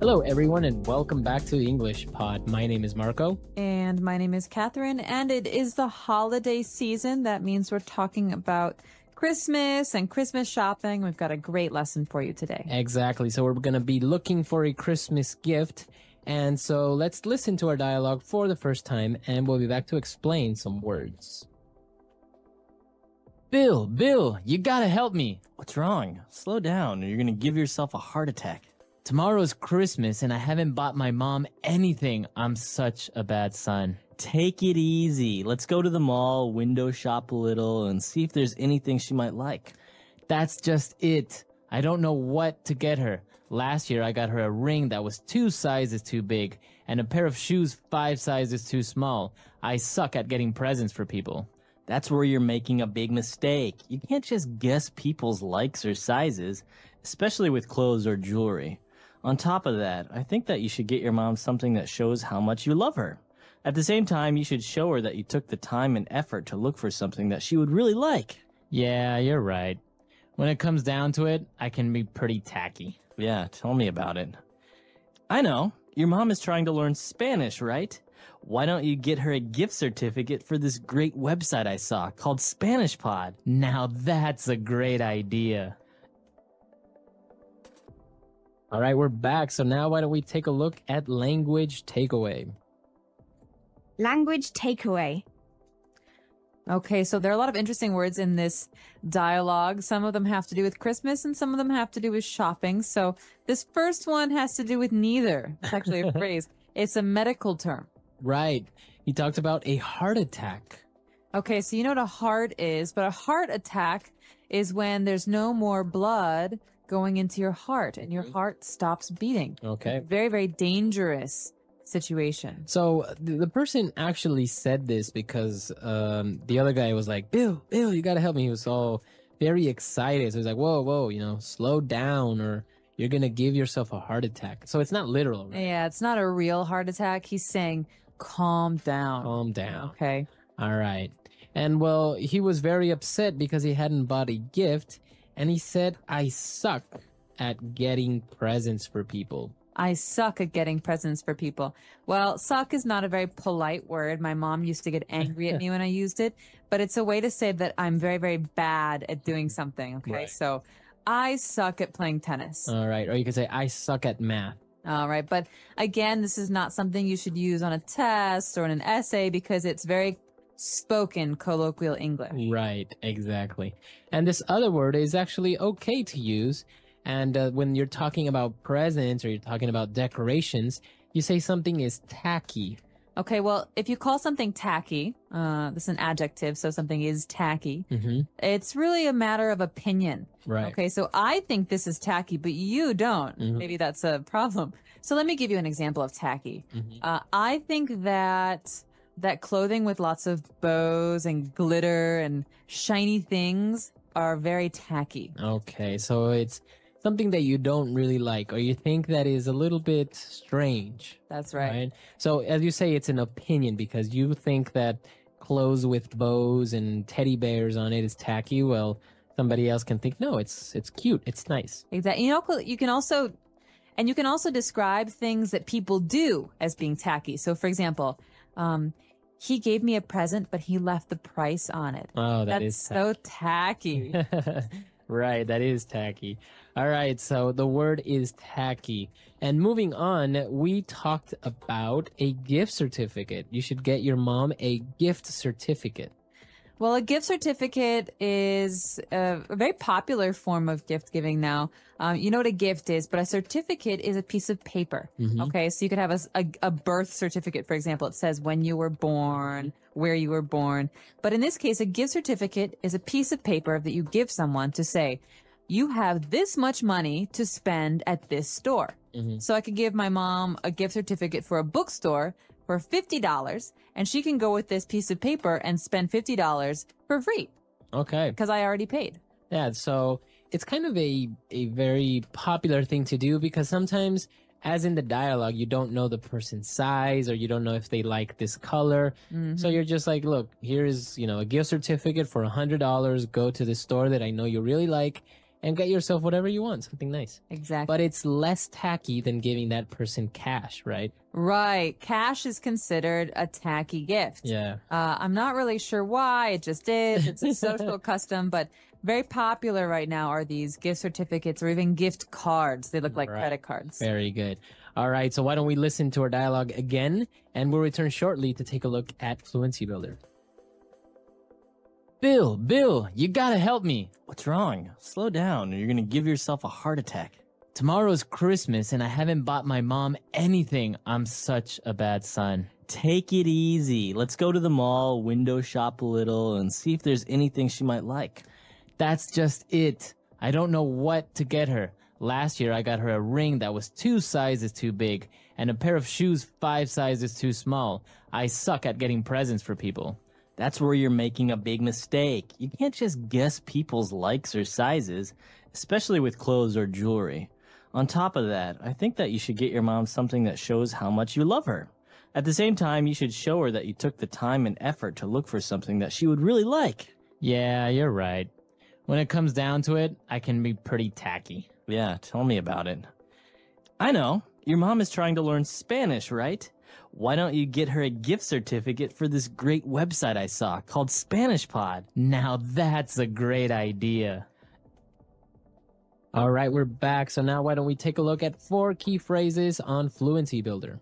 Hello, everyone, and welcome back to English Pod. My name is Marco. And my name is Catherine, and it is the holiday season. That means we're talking about Christmas and Christmas shopping. We've got a great lesson for you today. Exactly. So we're going to be looking for a Christmas gift. And so let's listen to our dialogue for the first time, and we'll be back to explain some words. Bill, you gotta help me. What's wrong? Slow down, or you're gonna give yourself a heart attack. Tomorrow's Christmas, and I haven't bought my mom anything. I'm such a bad son. Take it easy. Let's go to the mall, window shop a little, and see if there's anything she might like. That's just it. I don't know what to get her. Last year, I got her a ring that was 2 sizes too big, and a pair of shoes 5 sizes too small. I suck at getting presents for people. That's where you're making a big mistake. You can't just guess people's likes or sizes, especially with clothes or jewelry. On top of that, I think that you should get your mom something that shows how much you love her. At the same time, you should show her that you took the time and effort to look for something that she would really like. Yeah, you're right. When it comes down to it, I can be pretty tacky. Yeah, tell me about it. I know. Your mom is trying to learn Spanish, right? Why don't you get her a gift certificate for this great website I saw called Spanish Pod? Now that's a great idea. All right, we're back. So now why don't we take a look at language takeaway? Language takeaway. Okay, so there are a lot of interesting words in this dialogue. Some of them have to do with Christmas and some of them have to do with shopping. So this first one has to do with neither. It's actually a phrase. It's a medical term. Right. He talked about a heart attack. Okay, so you know what a heart is, but a heart attack is when there's no more blood going into your heart and your heart stops beating. Okay. Very, very dangerous situation. So the person actually said this because the other guy was like, Bill, you gotta help me. He was all very excited. So he's like, whoa, slow down or you're gonna give yourself a heart attack. So it's not literal, right? Yeah, it's not a real heart attack. He's saying, calm down. Calm down. Okay. All right. And well, he was very upset because he hadn't bought a gift. And he said, I suck at getting presents for people. I suck at getting presents for people. Well, suck is not a very polite word. My mom used to get angry at me when I used it, but it's a way to say that I'm very, very bad at doing something. Okay. Right. So I suck at playing tennis. All right. Or you could say, I suck at math. All right. But again, this is not something you should use on a test or in an essay because it's very spoken colloquial English. Right. Exactly. And this other word is actually okay to use. And when you're talking about presents or you're talking about decorations, you say something is tacky. Okay, well, if you call something tacky, this is an adjective, so something is tacky, it's really a matter of opinion. Right. Okay, so I think this is tacky, but you don't. Maybe that's a problem. So let me give you an example of tacky. I think that clothing with lots of bows and glitter and shiny things are very tacky. Okay, so it's something that you don't really like or you think that is a little bit strange. That's right. So as you say, it's an opinion because you think that clothes with bows and teddy bears on it is tacky. Well, somebody else can think, no, it's cute. It's nice. Exactly. You know, you can also describe things that people do as being tacky. So for example, he gave me a present, but he left the price on it. Oh, That's so tacky. Right, that is tacky. All right, so the word is tacky. And moving on, we talked about a gift certificate. You should get your mom a gift certificate. Well, a gift certificate is a very popular form of gift giving now. You know what a gift is, but a certificate is a piece of paper. Okay, so you could have a birth certificate, for example. It says when you were born, where you were born. But in this case, a gift certificate is a piece of paper that you give someone to say, you have this much money to spend at this store. So I could give my mom a gift certificate for a bookstore for $50, and she can go with this piece of paper and spend $50 for free. Okay. Because I already paid. Yeah, so it's kind of a very popular thing to do because sometimes, as in the dialogue, you don't know the person's size or you don't know if they like this color. So you're just like, look, here's, a gift certificate for $100. Go to the store that I know you really like and get yourself whatever you want, something nice. Exactly. But it's less tacky than giving that person cash, right? Right. Cash is considered a tacky gift. Yeah. I'm not really sure why. It just is. It's a social custom, but very popular right now are these gift certificates or even gift cards. They look like Right. credit cards. Very good. All right, so why don't we listen to our dialogue again, and we'll return shortly to take a look at Fluency Builder. Bill, you gotta help me. What's wrong? Slow down, or you're gonna give yourself a heart attack. Tomorrow's Christmas, and I haven't bought my mom anything. I'm such a bad son. Take it easy. Let's go to the mall, window shop a little, and see if there's anything she might like. That's just it. I don't know what to get her. Last year, I got her a ring that was 2 sizes too big, and a pair of shoes 5 sizes too small. I suck at getting presents for people. That's where you're making a big mistake. You can't just guess people's likes or sizes, especially with clothes or jewelry. On top of that, I think that you should get your mom something that shows how much you love her. At the same time, you should show her that you took the time and effort to look for something that she would really like. Yeah, you're right. When it comes down to it, I can be pretty tacky. Yeah, tell me about it. I know. Your mom is trying to learn Spanish, right? Why don't you get her a gift certificate for this great website I saw called Spanish Pod? Now that's a great idea. All right, we're back. So now why don't we take a look at 4 key phrases on Fluency Builder.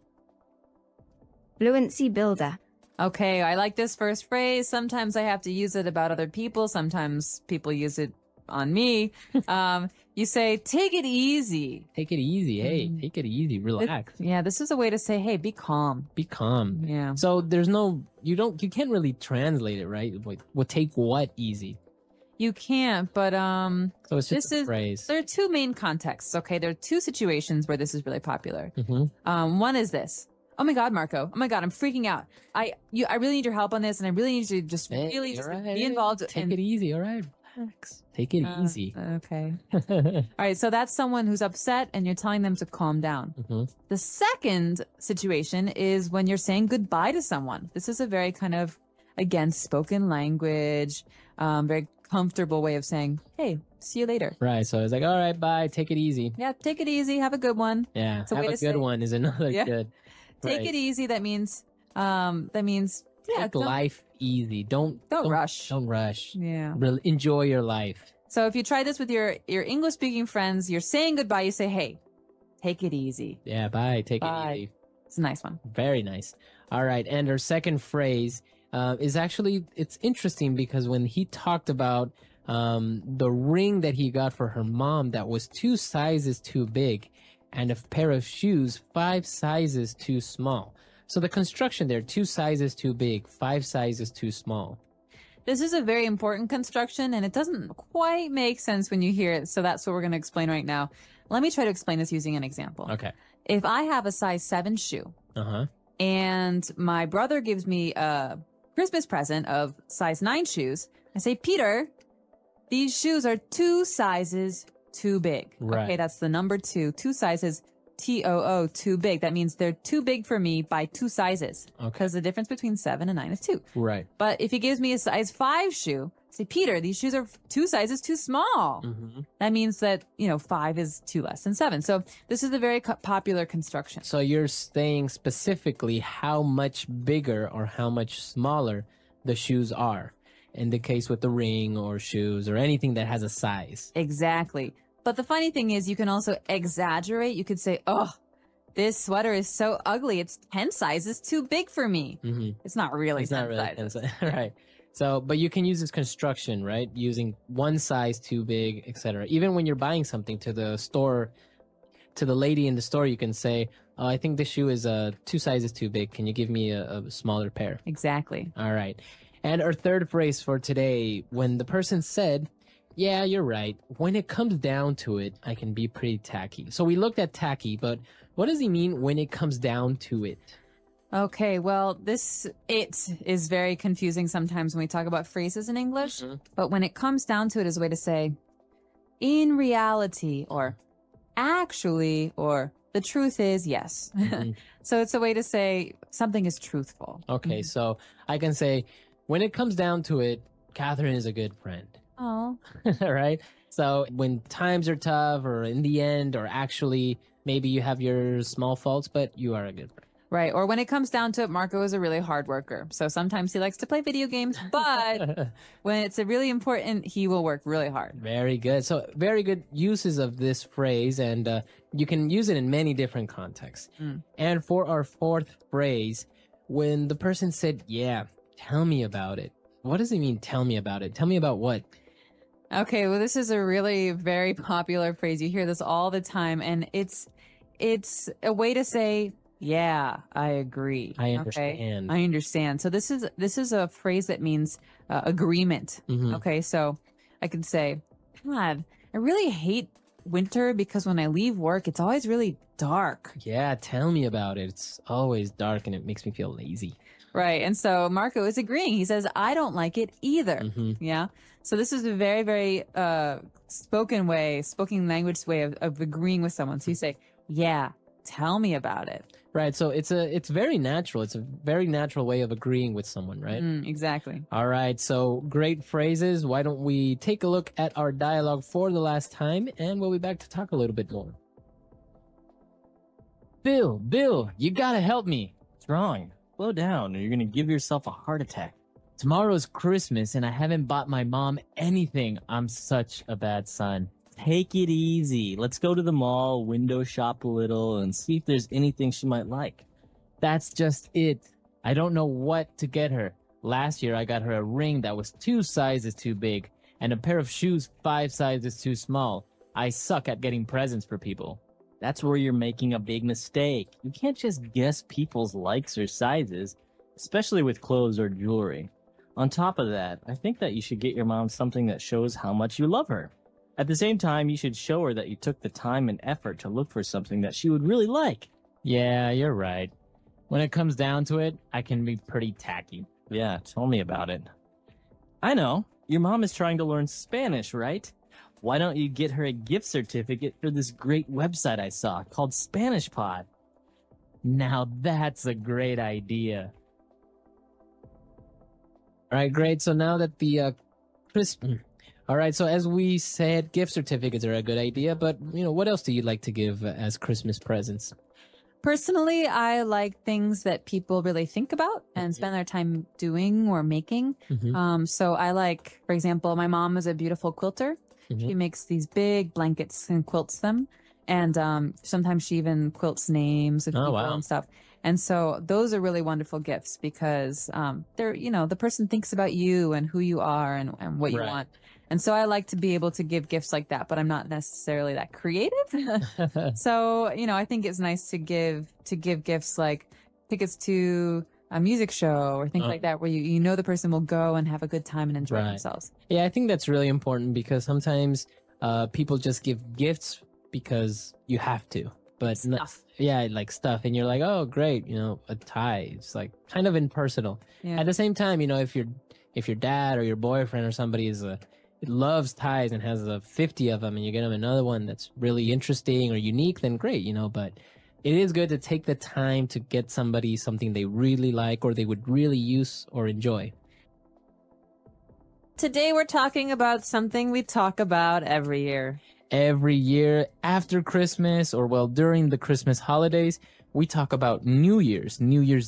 Fluency builder. Okay, I like this first phrase. Sometimes I have to use it about other people. Sometimes people use it on me. You say, take it easy. Take it easy. Hey, take it easy. Relax. Yeah, this is a way to say, hey, be calm. Be calm. Yeah. So there's no, you can't really translate it, right? What take what easy? You can't, but So it's just this a is phrase. there are 2 main contexts. Okay, there are 2 situations where this is really popular. Mm-hmm. One is this. Oh my God, Marco. Oh my God, I'm freaking out. I really need your help on this, and I really need you to just be involved. Take it easy. All right. Relax. Take it easy. Okay. All right. So that's someone who's upset, and you're telling them to calm down. Mm-hmm. The second situation is when you're saying goodbye to someone. This is a very kind of, again, spoken language, very comfortable way of saying, hey, see you later. Right. So it's like, all right, bye. Take it easy. Yeah, take it easy. Have a good one. Yeah. It's a Have way a to good say- one is another Yeah. good. Take Right. it easy. That means, yeah, Take life easy. Don't rush. Don't rush. Yeah. Enjoy your life. So if you try this with your English speaking friends, you're saying goodbye. You say, hey, take it easy. Yeah. Bye. Take Bye. it easy. It's a nice one. Very nice. All right. And our second phrase is actually, it's interesting because when he talked about the ring that he got for her mom that was 2 sizes too big and a pair of shoes 5 sizes too small. So the construction there, 2 sizes too big, 5 sizes too small. This is a very important construction, and it doesn't quite make sense when you hear it. So that's what we're going to explain right now. Let me try to explain this using an example. Okay. If I have a size 7 shoe Uh-huh. and my brother gives me a Christmas present of size 9 shoes, I say, Peter, these shoes are 2 sizes too big. Right. Okay, that's the number 2. 2 sizes, TOO, too big. That means they're too big for me by 2 sizes. Okay. Because the difference between 7 and 9 is 2. Right. But if he gives me a size 5 shoe, say, Peter, these shoes are 2 sizes too small. Mm-hmm. That means that, 5 is 2 less than 7. So this is a very popular construction. So you're saying specifically how much bigger or how much smaller the shoes are in the case with the ring or shoes or anything that has a size. Exactly. But the funny thing is you can also exaggerate. You could say, oh, this sweater is so ugly. It's 10 sizes too big for me. Mm-hmm. It's not really It's 10 not really sizes. right. So, but you can use this construction, right? Using 1 size too big, etc. Even when you're buying something to the store, to the lady in the store, you can say, "Oh, I think this shoe is 2 sizes too big. Can you give me a smaller pair?" Exactly. All right. And our third phrase for today, when the person said, "Yeah, you're right. When it comes down to it, I can be pretty tacky." So we looked at tacky, but what does he mean when it comes down to it? Okay, well, it is very confusing sometimes when we talk about phrases in English, but when it comes down to it is a way to say, in reality, or actually, or the truth is, yes. So it's a way to say something is truthful. Okay, so I can say, when it comes down to it, Catherine is a good friend. Oh, Right? So when times are tough or in the end, or actually maybe you have your small faults, but you are a good friend. Right. Or when it comes down to it, Marco is a really hard worker. So sometimes he likes to play video games, but when it's a really important, he will work really hard. Very good. So very good uses of this phrase, and you can use it in many different contexts. And for our fourth phrase, when the person said, yeah, tell me about it. What does it mean, tell me about it? Tell me about what? Okay, well, this is a really very popular phrase. You hear this all the time, and it's a way to say, yeah, I agree. I understand. Okay? I understand. So this is a phrase that means agreement. Okay, so I could say, God, I really hate winter because when I leave work, it's always really dark. Yeah, tell me about it. It's always dark and it makes me feel lazy. Right. And so Marco is agreeing. He says, I don't like it either. Yeah. So this is a very, very spoken language way of agreeing with someone. So you say, yeah, tell me about it. Right. So it's very natural. It's a very natural way of agreeing with someone, right? Exactly. All right. So great phrases. Why don't we take a look at our dialogue for the last time, and we'll be back to talk a little bit more. Bill, you gotta help me. What's wrong? Slow down or you're gonna give yourself a heart attack. Tomorrow's Christmas and I haven't bought my mom anything. I'm such a bad son. Take it easy. Let's go to the mall, window shop a little, and see if there's anything she might like. That's just it. I don't know what to get her. Last year I got her a ring that was 2 sizes too big and a pair of shoes 5 sizes too small. I suck at getting presents for people. That's where you're making a big mistake. You can't just guess people's likes or sizes, especially with clothes or jewelry. On top of that, I think that you should get your mom something that shows how much you love her. At the same time, you should show her that you took the time and effort to look for something that she would really like. Yeah, you're right. When it comes down to it, I can be pretty tacky. Yeah, tell me about it. I know. Your mom is trying to learn Spanish, right? Why don't you get her a gift certificate for this great website I saw called Spanish Pod? Now that's a great idea. All right, great. So now that the all right, so as we said, gift certificates are a good idea, but what else do you like to give as Christmas presents? Personally, I like things that people really think about and spend their time doing or making. So I like, for example, my mom is a beautiful quilter. She makes these big blankets and quilts them. And sometimes she even quilts names of people and stuff. And so those are really wonderful gifts because they're, the person thinks about you and who you are and what you want. And so I like to be able to give gifts like that, but I'm not necessarily that creative. So, I think it's nice to give gifts like tickets to a music show or things like that, where the person will go and have a good time and enjoy themselves. Yeah, I think that's really important because sometimes people just give gifts because you have to. But Stuff. like stuff, and you're like, oh, great, a tie. It's like kind of impersonal. Yeah. At the same time, if your dad or your boyfriend or somebody loves ties and has 50 of them, and you get them another one that's really interesting or unique, then great, But it is good to take the time to get somebody something they really like or they would really use or enjoy. Today we're talking about something we talk about every year. Every year after Christmas or during the Christmas holidays, we talk about New Year's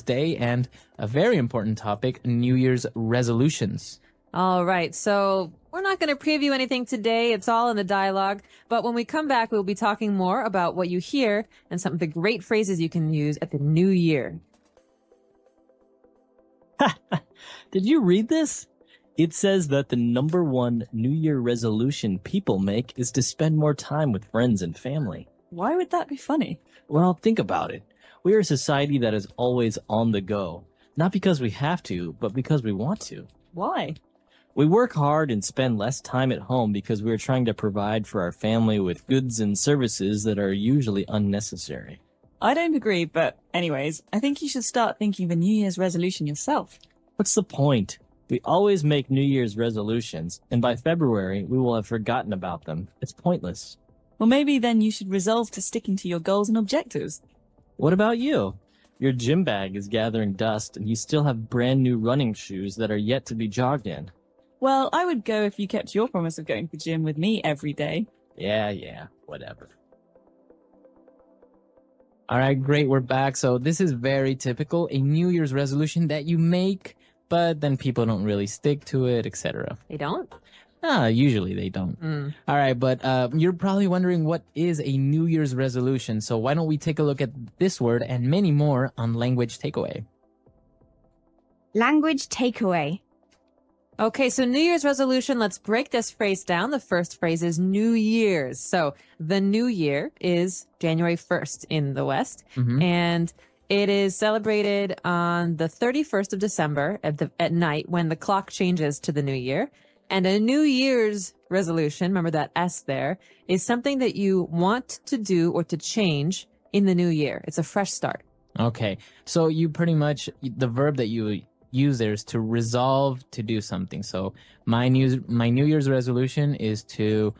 Day, and a very important topic, New Year's resolutions. All right. So we're not going to preview anything today. It's all in the dialogue. But when we come back, we'll be talking more about what you hear and some of the great phrases you can use at the new year. Did you read this? It says that the number one New Year resolution people make is to spend more time with friends and family. Why would that be funny? Well, think about it. We are a society that is always on the go. Not because we have to, but because we want to. Why? We work hard and spend less time at home because we are trying to provide for our family with goods and services that are usually unnecessary. I don't agree, but anyways, I think you should start thinking of a New Year's resolution yourself. What's the point? We always make New Year's resolutions, and by February, we will have forgotten about them. It's pointless. Well, maybe then you should resolve to sticking to your goals and objectives. What about you? Your gym bag is gathering dust, and you still have brand new running shoes that are yet to be jogged in. Well, I would go if you kept your promise of going to the gym with me every day. Yeah, whatever. All right, great. We're back. So this is very typical, a New Year's resolution that you make, but then people don't really stick to it, etc. They don't? Usually they don't. All right, but you're probably wondering what is a New Year's resolution. So why don't we take a look at this word and many more on Language Takeaway. Language takeaway. Okay, so New Year's resolution, let's break this phrase down. The first phrase is New Year's. So the New Year is January 1st in the West, and it is celebrated on the 31st of December at night when the clock changes to the New Year. And a New Year's resolution, remember that S there, is something that you want to do or to change in the new year. It's a fresh start. Okay, so you pretty much, the verb that you use there is to resolve to do something. So my New Year's resolution is to,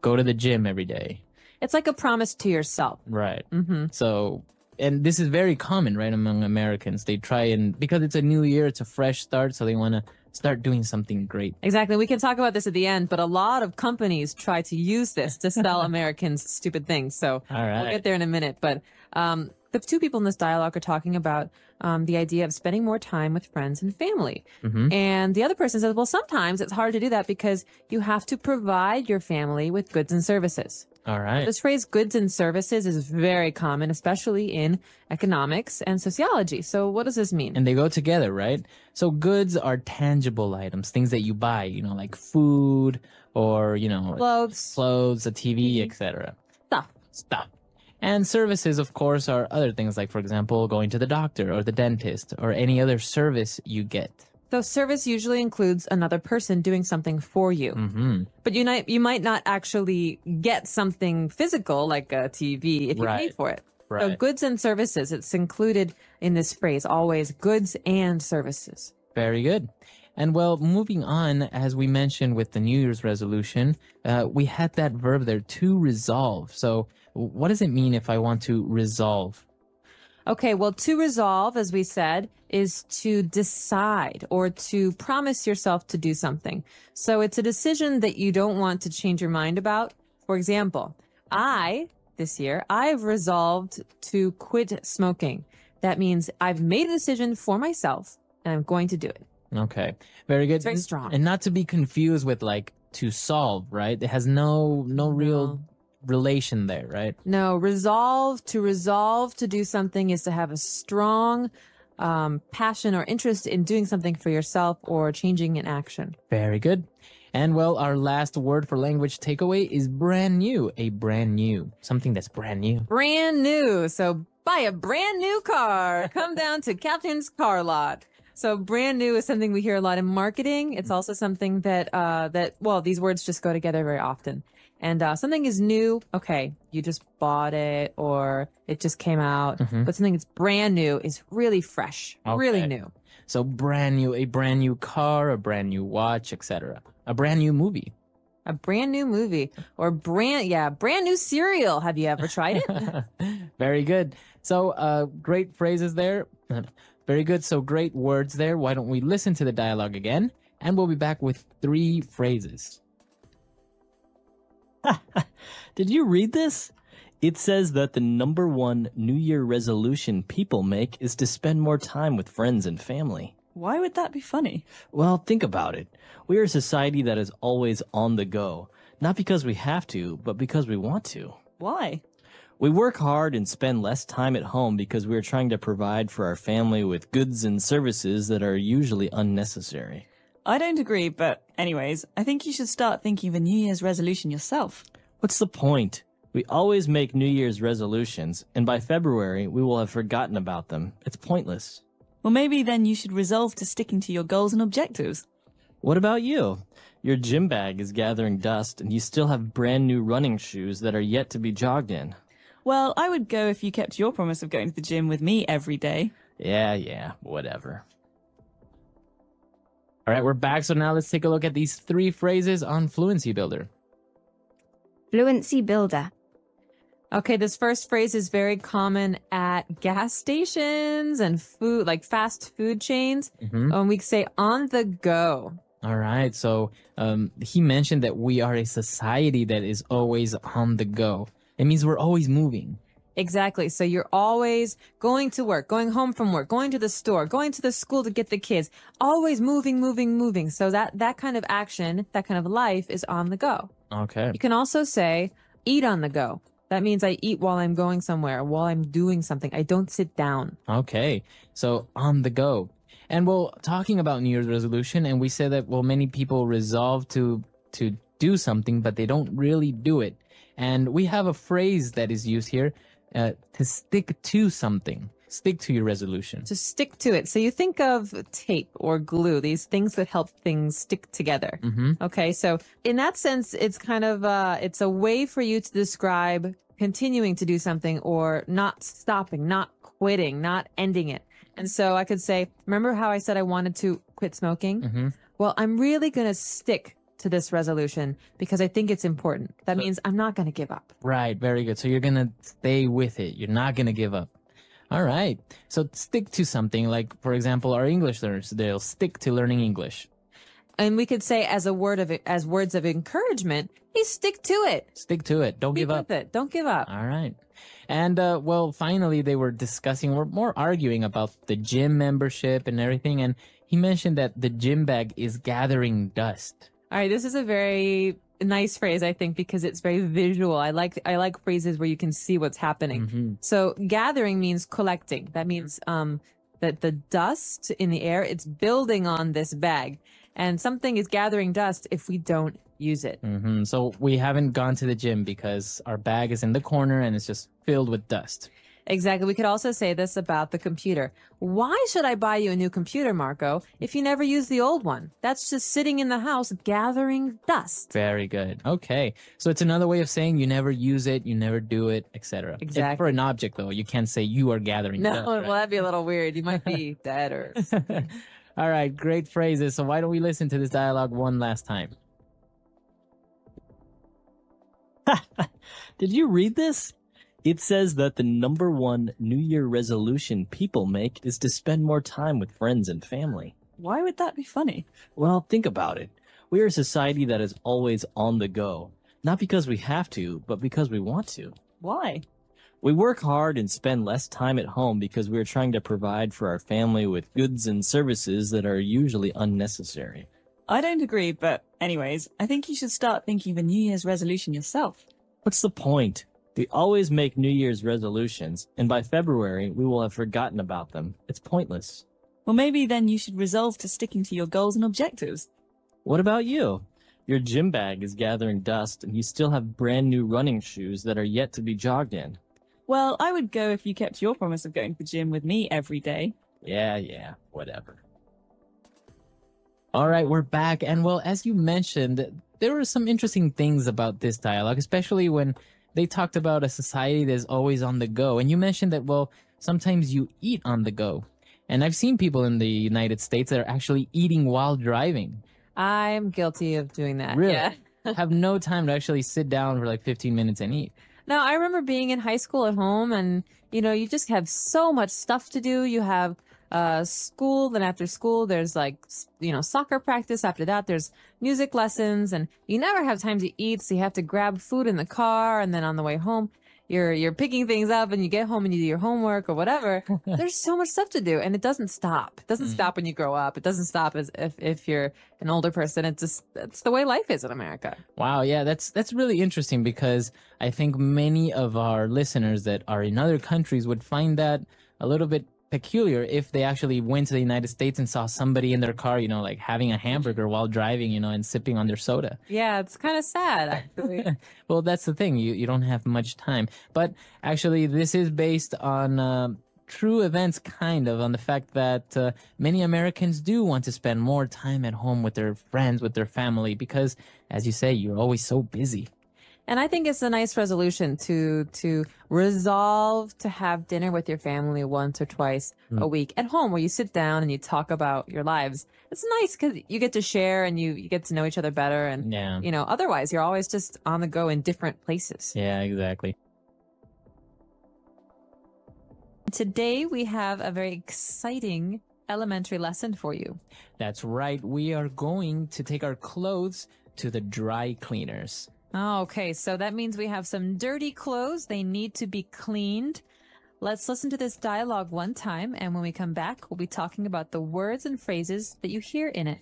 go to the gym every day. It's like a promise to yourself. Right. So, and this is very common, right, among Americans. They try because it's a new year, it's a fresh start, so they want to start doing something great. Exactly. We can talk about this at the end, but a lot of companies try to use this to sell Americans stupid things. So All right. We'll get there in a minute. But the two people in this dialogue are talking about the idea of spending more time with friends and family. And the other person says, well, sometimes it's hard to do that because you have to provide your family with goods and services. All right. This phrase goods and services is very common, especially in economics and sociology. So what does this mean? And they go together, right? So goods are tangible items, things that you buy, like food or, clothes, a TV, etc. Stuff. And services, of course, are other things like, for example, going to the doctor or the dentist or any other service you get. So service usually includes another person doing something for you. But you might not actually get something physical like a TV if you pay for it. Right. So goods and services, it's included in this phrase, always goods and services. Very good. And well, moving on, as we mentioned with the New Year's resolution, we had that verb there, to resolve. So what does it mean if I want to resolve? Okay, well, to resolve, as we said, is to decide or to promise yourself to do something. So it's a decision that you don't want to change your mind about. For example, this year, I've resolved to quit smoking. That means I've made a decision for myself and I'm going to do it. Okay, very good. It's very strong. And not to be confused with like to solve, right? It has no real relation there, right? No, resolve to do something is to have a strong passion or interest in doing something for yourself or changing an action. Very good. And well, our last word for language takeaway is brand new. A brand new, something that's brand new. Brand new. So buy a brand new car. Come down to Catherine's car lot. So brand new is something we hear a lot in marketing. It's also something that these words just go together very often. And something is new. Okay, you just bought it or it just came out. But something that's brand new is really fresh, really new. So brand new, a brand new car, a brand new watch, etc. A brand new movie. A brand new movie or brand new cereal. Have you ever tried it? Very good. So great phrases there. Very good. So great words there. Why don't we listen to the dialogue again? And we'll be back with 3 phrases. Did you read this? It says that the number 1 New Year resolution people make is to spend more time with friends and family. Why would that be funny? Well, think about it. We are a society that is always on the go. Not because we have to, but because we want to. Why? We work hard and spend less time at home because we are trying to provide for our family with goods and services that are usually unnecessary. I don't agree, but anyways, I think you should start thinking of a New Year's resolution yourself. What's the point? We always make New Year's resolutions, and by February, we will have forgotten about them. It's pointless. Well, maybe then you should resolve to sticking to your goals and objectives. What about you? Your gym bag is gathering dust, and you still have brand new running shoes that are yet to be jogged in. Well, I would go if you kept your promise of going to the gym with me every day. Yeah, whatever. All right, we're back. So now let's take a look at these 3 phrases on Fluency Builder. Fluency builder. Okay, this first phrase is very common at gas stations and food, like fast food chains. We say on the go. All right. So he mentioned that we are a society that is always on the go. It means we're always moving. Exactly. So you're always going to work, going home from work, going to the store, going to the school to get the kids, always moving, moving, moving. So that kind of action, that kind of life is on the go. Okay. You can also say eat on the go. That means I eat while I'm going somewhere, while I'm doing something. I don't sit down. Okay. So on the go. And well, talking about New Year's resolution, and we said that, well, many people resolve to do something, but they don't really do it. And we have a phrase that is used here, to stick to something. Stick to your resolution. To stick to it. So you think of tape or glue, these things that help things stick together. Okay. So in that sense, it's kind of, it's a way for you to describe continuing to do something or not stopping, not quitting, not ending it. And so I could say, remember how I said I wanted to quit smoking? Well, I'm really going to stick to this resolution because I think it's important. That means I'm not going to give up. Right. Very good. So you're going to stay with it. You're not going to give up. All right. So stick to something like, for example, our English learners, they'll stick to learning English. And we could say as words of encouragement, hey, stick to it. Stick to it. Don't give up. With it. Don't give up. All right. And, well, finally, they were discussing, or more arguing about the gym membership and everything. And he mentioned that the gym bag is gathering dust. All right. This is a very nice phrase, I think, because it's very visual. I like phrases where you can see what's happening. So gathering means collecting. That means, that the dust in the air, it's building on this bag. And something is gathering dust if we don't use it. So we haven't gone to the gym because our bag is in the corner and it's just filled with dust. Exactly. We could also say this about the computer. Why should I buy you a new computer, Marco, if you never use the old one? That's just sitting in the house gathering dust. Very good. Okay. So it's another way of saying you never use it, you never do it, etc. Exactly. For an object, though, you can't say you are gathering dust. No, Right? well, that'd be a little weird. You might be dead or... All right. Great phrases. So why don't we listen to this dialogue one last time? Did you read this? It says that the number one New Year resolution people make is to spend more time with friends and family. Why would that be funny? Well, think about it. We are a society that is always on the go. Not because we have to, but because we want to. Why? We work hard and spend less time at home because we are trying to provide for our family with goods and services that are usually unnecessary. I don't agree, but anyways, I think you should start thinking of a New Year's resolution yourself. What's the point? We always make New Year's resolutions, and by February, we will have forgotten about them. It's pointless. Well, maybe then you should resolve to sticking to your goals and objectives. What about you? Your gym bag is gathering dust, and you still have brand new running shoes that are yet to be jogged in. Well, I would go if you kept your promise of going to the gym with me every day. Yeah, whatever. All right, we're back. And well, as you mentioned, there were some interesting things about this dialogue, especially when they talked about a society that's always on the go. And you mentioned that, well, sometimes you eat on the go. And I've seen people in the United States that are actually eating while driving. I'm guilty of doing that. Really? Yeah. Have no time to actually sit down for like 15 minutes and eat. No, I remember being in high school at home and, you just have so much stuff to do. You have school, then after school, there's soccer practice. After that, there's music lessons and you never have time to eat. So you have to grab food in the car. And then on the way home, you're picking things up and you get home and you do your homework or whatever. There's so much stuff to do and it doesn't stop. It doesn't stop when you grow up. It doesn't stop as if you're an older person. It's the way life is in America. Wow. Yeah, that's really interesting because I think many of our listeners that are in other countries would find that a little bit peculiar if they actually went to the United States and saw somebody in their car, like having a hamburger while driving, and sipping on their soda. Yeah, it's kind of sad, actually. Well, that's the thing. You don't have much time. But actually, this is based on true events, kind of, on the fact that many Americans do want to spend more time at home with their friends, with their family, because, as you say, you're always so busy. And I think it's a nice resolution to resolve to have dinner with your family once or twice a week at home where you sit down and you talk about your lives. It's nice because you get to share and you get to know each other better. And, otherwise you're always just on the go in different places. Yeah, exactly. Today we have a very exciting elementary lesson for you. That's right. We are going to take our clothes to the dry cleaners. Oh, okay, so that means we have some dirty clothes. They need to be cleaned. Let's listen to this dialogue one time, and when we come back, we'll be talking about the words and phrases that you hear in it.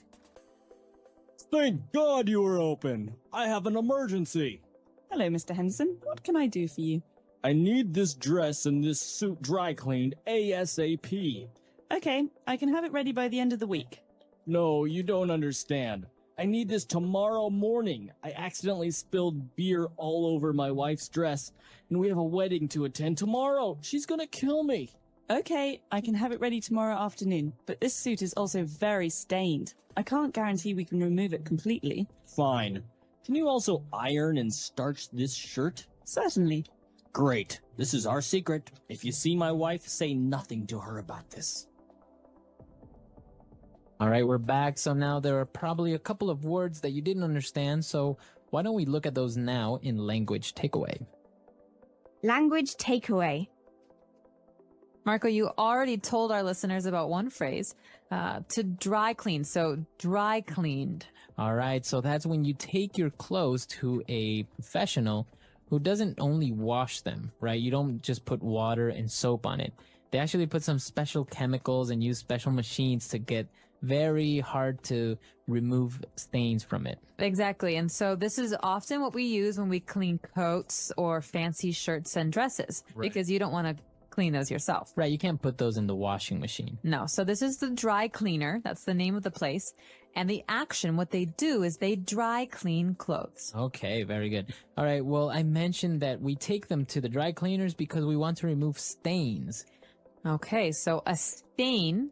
Thank God you were open. I have an emergency. Hello, Mr. Henderson. What can I do for you? I need this dress and this suit dry cleaned ASAP. Okay, I can have it ready by the end of the week. No, you don't understand. I need this tomorrow morning. I accidentally spilled beer all over my wife's dress, and we have a wedding to attend tomorrow. She's gonna kill me. Okay, I can have it ready tomorrow afternoon, but this suit is also very stained. I can't guarantee we can remove it completely. Fine. Can you also iron and starch this shirt? Certainly. Great. This is our secret. If you see my wife, say nothing to her about this. All right, we're back. So now there are probably a couple of words that you didn't understand. So why don't we look at those now in language takeaway? Language takeaway. Marco, you already told our listeners about one phrase, to dry clean. So dry cleaned. All right, so that's when you take your clothes to a professional who doesn't only wash them, right? You don't just put water and soap on it. They actually put some special chemicals and use special machines to get very hard to remove stains from it. Exactly. And so this is often what we use when we clean coats or fancy shirts and dresses, because you don't want to clean those yourself. Right, you can't put those in the washing machine. No. So this is the dry cleaner. That's the name of the place. And the action, what they do is they dry clean clothes. Okay, very good. All right, well, I mentioned that we take them to the dry cleaners because we want to remove stains. Okay, so a stain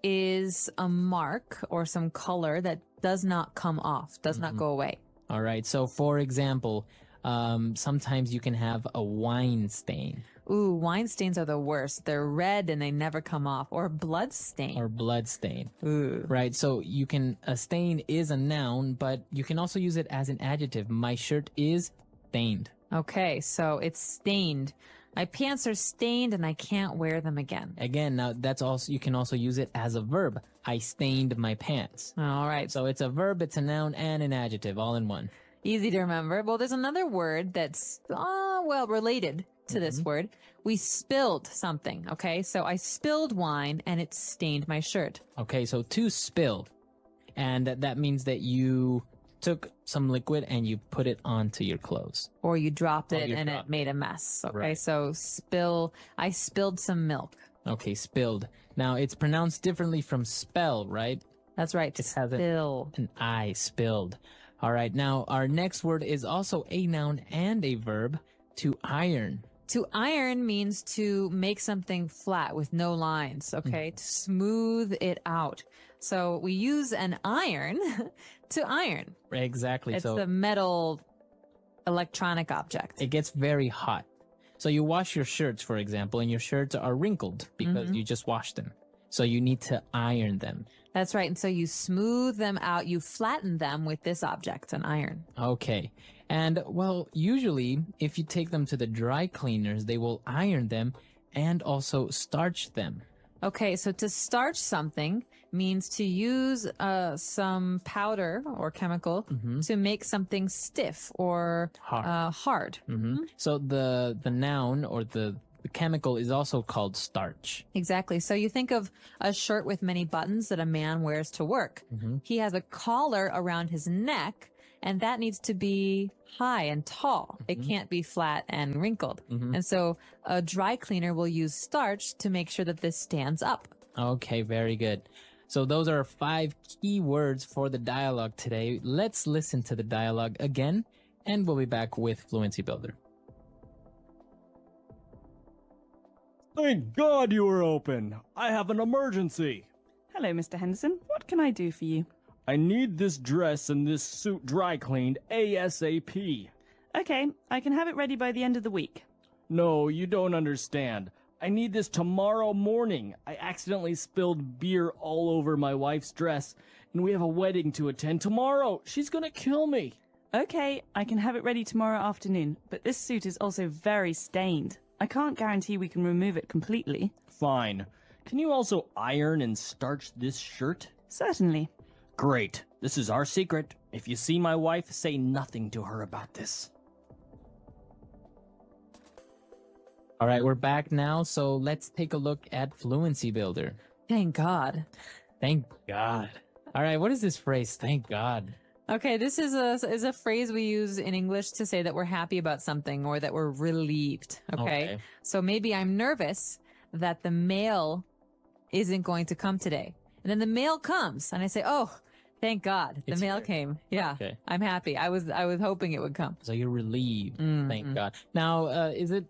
is a mark or some color that does not come off, does not go away. All right, so for example, sometimes you can have a wine stain. Ooh, wine stains are the worst. They're red and they never come off. Or blood stain. Or blood stain. Ooh. Right, so a stain is a noun, but you can also use it as an adjective. My shirt is stained. Okay, so it's stained. My pants are stained and I can't wear them again. Again, now you can also use it as a verb. I stained my pants. All right. So it's a verb, it's a noun, and an adjective all in one. Easy to remember. Well, there's another word that's, related to this word. We spilled something, okay? So I spilled wine and it stained my shirt. Okay, so to spill. And that means that you took some liquid and you put it onto your clothes. Or you dropped it and it made a mess. Okay, right. So I spilled some milk. Okay, spilled. Now, it's pronounced differently from spell, right? That's right. It has spill. an I, spilled. All right, now our next word is also a noun and a verb, to iron. To iron means to make something flat with no lines, okay? To smooth it out. So we use an iron to iron. Exactly. It's so the metal electronic object. it gets very hot. So you wash your shirts, for example, and your shirts are wrinkled because you just washed them. So you need to iron them. That's right. And so you smooth them out, you flatten them with this object, an iron. Okay. And, well, usually, if you take them to the dry cleaners, they will iron them and also starch them. Okay, so to starch something means to use some powder or chemical to make something stiff or hard. So the noun or the chemical is also called starch. Exactly. So you think of a shirt with many buttons that a man wears to work. He has a collar around his neck, and that needs to be high and tall. It can't be flat and wrinkled. And so a dry cleaner will use starch to make sure that this stands up. Okay, very good. So those are 5 key words for the dialogue today. Let's listen to the dialogue again, and we'll be back with Fluency Builder. Thank God you were open. I have an emergency. Hello, Mr. Henderson. What can I do for you? I need this dress and this suit dry cleaned ASAP. Okay, I can have it ready by the end of the week. No, you don't understand. I need this tomorrow morning. I accidentally spilled beer all over my wife's dress, and we have a wedding to attend tomorrow. She's gonna kill me. Okay, I can have it ready tomorrow afternoon, but this suit is also very stained. I can't guarantee we can remove it completely. Fine. Can you also iron and starch this shirt? Certainly. Great. This is our secret. If you see my wife, say nothing to her about this. All right, we're back now, so let's take a look at Fluency Builder. Thank God. Thank God. All right, what is this phrase? Thank God. Okay, this is a phrase we use in English to say that we're happy about something or that we're relieved. Okay. So maybe I'm nervous that the mail isn't going to come today. And then the mail comes and I say, "Oh, thank God. The mail came." Yeah. Okay. I'm happy. I was hoping it would come. So you're relieved. Mm-hmm. Thank God. Now, is it?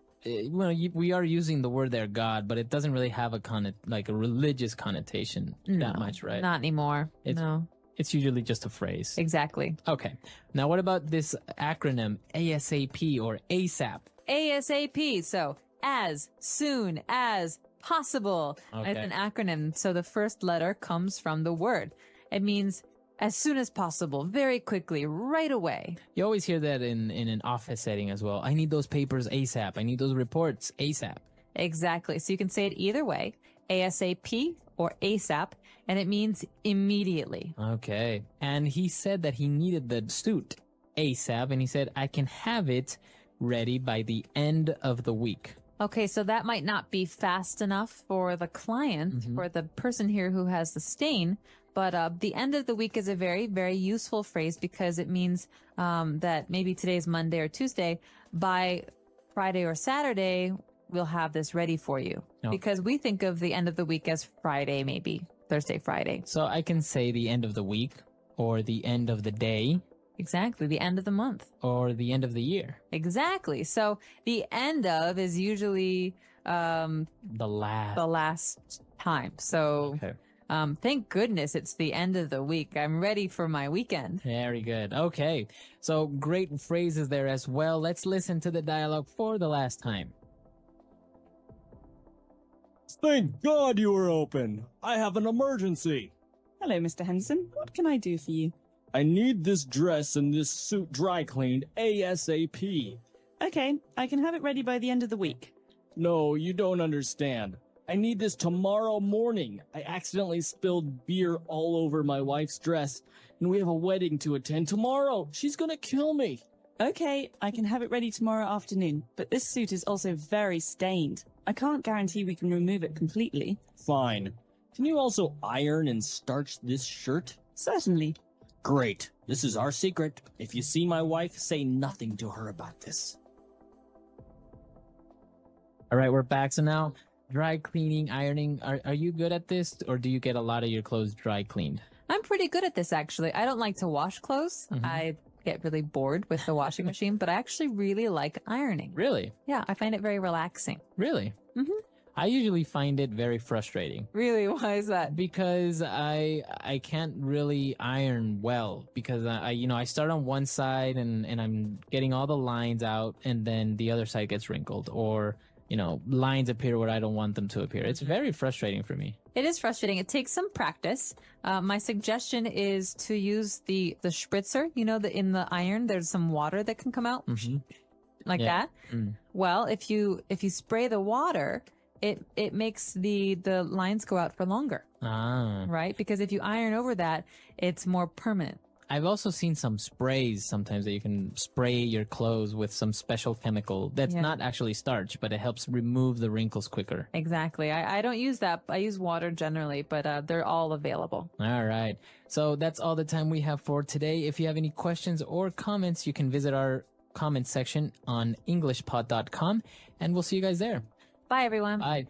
We are using the word there, God, but it doesn't really have a like a religious connotation that much, right? Not anymore. No. It's usually just a phrase. Exactly. Okay. Now, what about this acronym ASAP or ASAP? ASAP. So as soon as possible. Okay. It's an acronym. So the first letter comes from the word. It means as soon as possible, very quickly, right away. You always hear that in an office setting as well. I need those papers ASAP. I need those reports ASAP. Exactly. So you can say it either way, ASAP or ASAP, and it means immediately. Okay. And he said that he needed the suit ASAP, and he said, I can have it ready by the end of the week. Okay, so that might not be fast enough for the client, for the person here who has the stain, but the end of the week is a very, very useful phrase because it means that maybe today's Monday or Tuesday, by Friday or Saturday, we'll have this ready for you. Okay. Because we think of the end of the week as Friday, maybe Thursday, Friday. So I can say the end of the week or the end of the day. Exactly, the end of the month. Or the end of the year. Exactly. So the end of is usually the last time. So okay. Thank goodness it's the end of the week. I'm ready for my weekend. Very good. Okay. So great phrases there as well. Let's listen to the dialogue for the last time. Thank God you were open. I have an emergency. Hello, Mr. Henderson. What can I do for you? I need this dress and this suit dry cleaned ASAP. Okay, I can have it ready by the end of the week. No, you don't understand. I need this tomorrow morning. I accidentally spilled beer all over my wife's dress, and we have a wedding to attend tomorrow. She's gonna kill me. Okay, I can have it ready tomorrow afternoon, but this suit is also very stained. I can't guarantee we can remove it completely. Fine. Can you also iron and starch this shirt? Certainly. Great. This is our secret. If you see my wife, say nothing to her about this. All right, we're back. So now, dry cleaning, ironing. Are you good at this, or do you get a lot of your clothes dry cleaned? I'm pretty good at this, actually. I don't like to wash clothes. I get really bored with the washing machine, but I actually really like ironing. Really? Yeah, I find it very relaxing. Really? Mm-hmm. I usually find it very frustrating. Really? Why is that? Because I can't really iron well because I start on one side and I'm getting all the lines out and then the other side gets wrinkled or lines appear where I don't want them to appear. It's very frustrating for me. It is frustrating. It takes some practice. My suggestion is to use the spritzer. In the iron, there's some water that can come out like that. Mm. Well, if you spray the water, it makes the lines go out for longer. Ah. Right? Because if you iron over that, it's more permanent. I've also seen some sprays sometimes that you can spray your clothes with some special chemical that's not actually starch, but it helps remove the wrinkles quicker. Exactly. I don't use that. I use water generally, but they're all available. All right. So that's all the time we have for today. If you have any questions or comments, you can visit our comment section on englishpod.com, and we'll see you guys there. Bye, everyone. Bye.